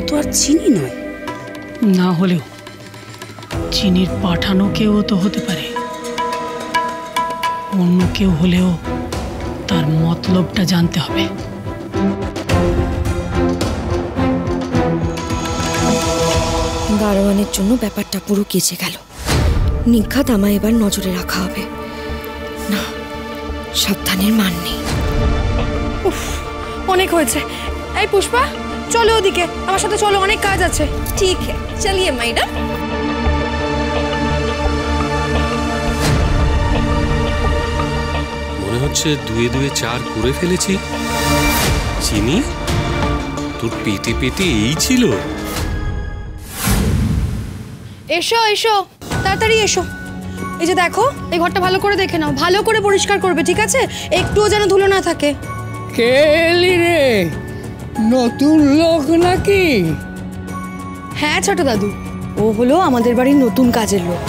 তো আর চিনি নয়। না হলেও চিনির পাঠানো কেউ তো হতে পারে। অন্য কেউ হলেও তার মতলবটা জানতে হবে। গাড়োয়ানের জন্য ব্যাপারটা পুরো কেচে গেল। নিঘাত আমায় এবার নজরে রাখা হবে। না, সাবধানের মান নেই। অনেক হয়েছে। এই পুষ্পা, চলো ওদিকে, আমার সাথে চলো, অনেক কাজ আছে। ঠিক হ্যাঁ, চলিয়ে ম্যাডাম। মনে হচ্ছে দুয়ে দুয়ে 4 করে ফেলেছি। চিনি, তোর পেটে পেটে এই ছিল। এসো এসো, তাড়াতাড়ি এসো। এই যে দেখো, এই ঘরটা ভালো করে দেখে নাও, ভালো করে পরিষ্কার করবে, ঠিক আছে? একটুও যেন ধুলো না থাকে। কে এলি রে? নতুন লোক নাকি? হ্যাঁ ছোট দাদু, ও হলো আমাদের বাড়ির নতুন কাজের লোক।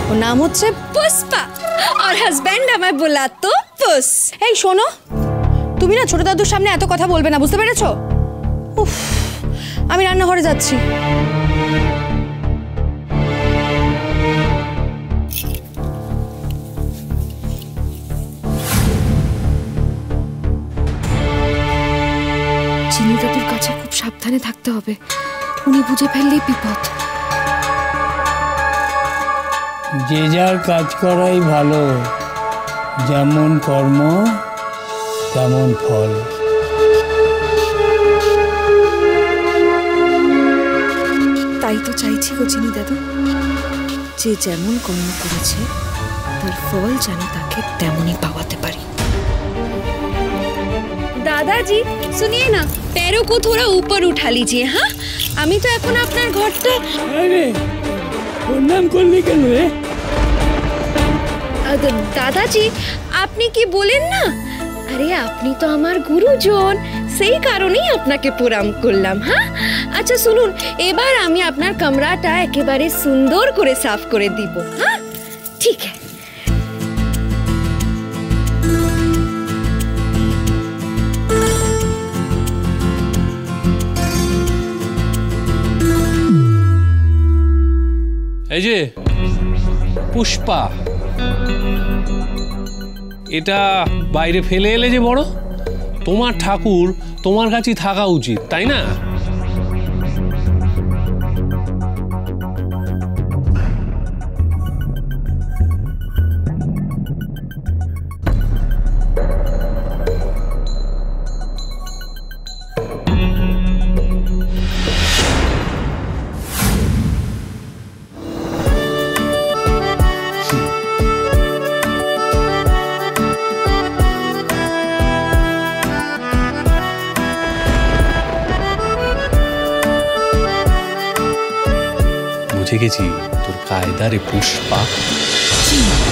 ওর নাম হচ্ছে পুষ্পা, আর হাজব্যান্ড আমায় বলা তো পুস। এই শোনো, তুমি না ছোট দাদুর সামনে এত কথা বলবে না, বুঝতে পেরেছো? উফ, আমি রান্নাঘরে যাচ্ছি। চিনি দাদুর কাছে খুব সাবধানে থাকতে হবে, উনি বুঝে ফেললেই বিপদ। যে যার কাজ করাই ভালো, যেমন কর্ম তেমন ফল। তাই তো চাইছি গো চিনি দাদু, যে যেমন কর্ম করেছে তার ফল যেন তাকে তেমনই পাওয়াতে পারি। दादाजी सुनिए ना, पैरों को थोड़ा ऊपर उठा लीजिए। हाँ, আমি তো এখন আপনার ঘরটা। আরে প্রণাম করলি কেন রে? দাদাজি আপনি কি বলেন না? আরে আপনি তো আমার গুরুজন, সেই কারণেই আপনাকে প্রণাম করলাম। হ্যাঁ আচ্ছা শুনুন, এবার আমি আপনার কামরাটা একেবারে সুন্দর করে সাফ করে দিব। হ্যাঁ ঠিক আছে। এই যে পুষ্পা, এটা বাইরে ফেলে এলে যে বড়, তোমার ঠাকুর তোমার কাছেই থাকা উচিত, তাই না? বুঝে গেছি তোর কায়দারে পুষ্পা।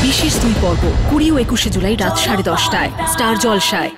বিশেষ 2 পর্ব 20 ও 21 জুলাই রাত 10:30টায় স্টার জলসায়।